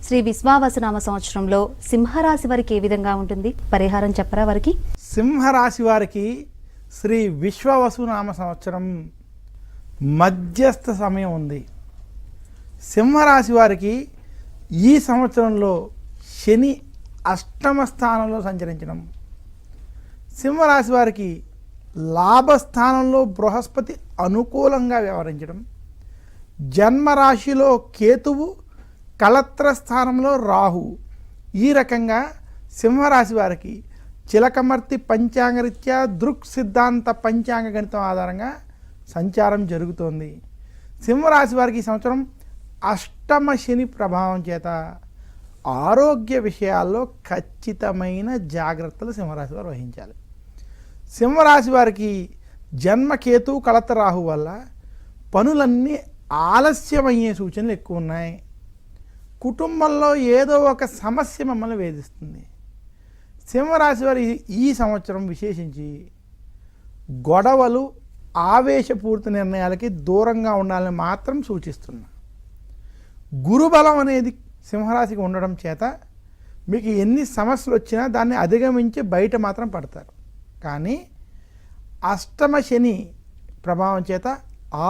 శ్రీ విశ్వావసునామ సంవత్సరంలో సింహరాశి వారికి ఏ విధంగా ఉంటుంది? పరిహారం చెప్పరా వారికి? సింహరాశి వారికి శ్రీ విశ్వవసునామ సంవత్సరం మధ్యస్థ సమయం ఉంది. సింహరాశి వారికి ఈ సంవత్సరంలో శని అష్టమ స్థానంలో సంచరించడం, సింహరాశి వారికి లాభస్థానంలో బృహస్పతి అనుకూలంగా వ్యవహరించడం, జన్మరాశిలో కేతువు, కళత్ర స్థానంలో రాహు, ఈ రకంగా సింహరాశి వారికి చిలకమర్తి పంచాంగరీత్యా దృక్ సిద్ధాంత పంచాంగ గణితం ఆధారంగా సంచారం జరుగుతోంది. సింహరాశి వారికి ఈ సంవత్సరం అష్టమ శని ప్రభావం చేత ఆరోగ్య విషయాల్లో ఖచ్చితమైన జాగ్రత్తలు సింహరాశి వారు వహించాలి. సింహరాశి వారికి జన్మకేతు కళత్ర రాహు వల్ల పనులన్నీ ఆలస్యమయ్యే సూచనలు ఎక్కువ ఉన్నాయి. కుటుంబంలో ఏదో ఒక సమస్య మమ్మల్ని వేధిస్తుంది. సింహరాశి వారి ఈ సంవత్సరం విశేషించి గొడవలు, ఆవేశపూరిత నిర్ణయాలకి దూరంగా ఉండాలని మాత్రం సూచిస్తున్నా. గురుబలం అనేది సింహరాశికి ఉండడం చేత మీకు ఎన్ని సమస్యలు వచ్చినా దాన్ని అధిగమించి బయట మాత్రం పడతారు. కానీ అష్టమ శని ప్రభావం చేత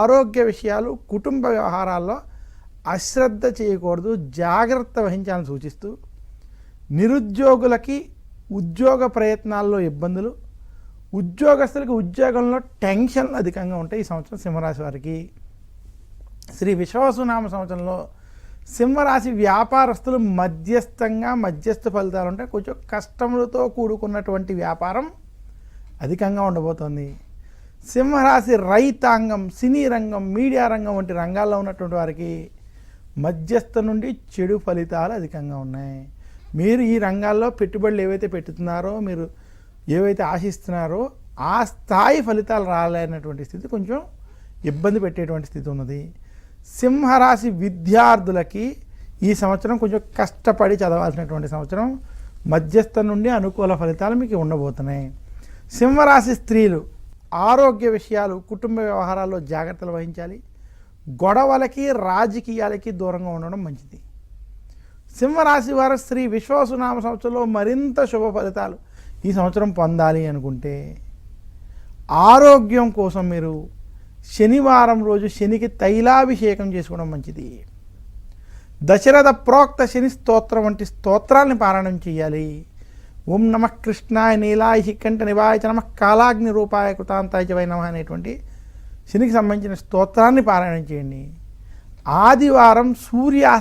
ఆరోగ్య విషయాలు, కుటుంబ వ్యవహారాల్లో అశ్రద్ధ చేయకూడదు, జాగ్రత్త వహించాలని సూచిస్తూ, నిరుద్యోగులకి ఉద్యోగ ప్రయత్నాల్లో ఇబ్బందులు, ఉద్యోగస్తులకి ఉద్యోగంలో టెన్షన్లు అధికంగా ఉంటాయి. ఈ సంవత్సరం సింహరాశి వారికి శ్రీ విశ్వవసునామ సంవత్సరంలో సింహరాశి వ్యాపారస్తులు మధ్యస్థ ఫలితాలు ఉంటాయి. కొంచెం కష్టములతో కూడుకున్నటువంటి వ్యాపారం అధికంగా ఉండబోతోంది. సింహరాశి రైతాంగం, సినీ రంగం, మీడియా రంగం వంటి రంగాల్లో ఉన్నటువంటి వారికి మధ్యస్థ నుండి చెడు ఫలితాలు అధికంగా ఉన్నాయి. మీరు ఈ రంగాల్లో పెట్టుబడులు ఏవైతే పెట్టుతున్నారో, మీరు ఏవైతే ఆశిస్తున్నారో ఆ స్థాయి ఫలితాలు రాలేనటువంటి స్థితి, కొంచెం ఇబ్బంది పెట్టేటువంటి స్థితి ఉన్నది. సింహరాశి విద్యార్థులకి ఈ సంవత్సరం కొంచెం కష్టపడి చదవాల్సినటువంటి సంవత్సరం. మధ్యస్థ నుండి అనుకూల ఫలితాలు మీకు ఉండబోతున్నాయి. సింహరాశి స్త్రీలు ఆరోగ్య విషయాలు, కుటుంబ వ్యవహారాల్లో జాగ్రత్తలు వహించాలి. గొడవలకి, రాజకీయాలకి దూరంగా ఉండడం మంచిది. సింహరాశి వారు శ్రీ విశ్వవసునామ సంవత్సరంలో మరింత శుభ ఫలితాలు ఈ సంవత్సరం పొందాలి అనుకుంటే ఆరోగ్యం కోసం మీరు శనివారం రోజు శనికి తైలాభిషేకం చేసుకోవడం మంచిది. దశరథ ప్రోక్త శని స్తోత్రం వంటి స్తోత్రాలను పారాయణం చేయాలి. ఓం నమ కృష్ణాయ నీలాయ హికంఠ నివాయ చ నమః కాలాగ్ని రూపాయ కృతాంతాయ చ వై నమః అనేటువంటి శనికి సంబంధించిన స్తోత్రాన్ని పారాయణం చేయండి. ఆదివారం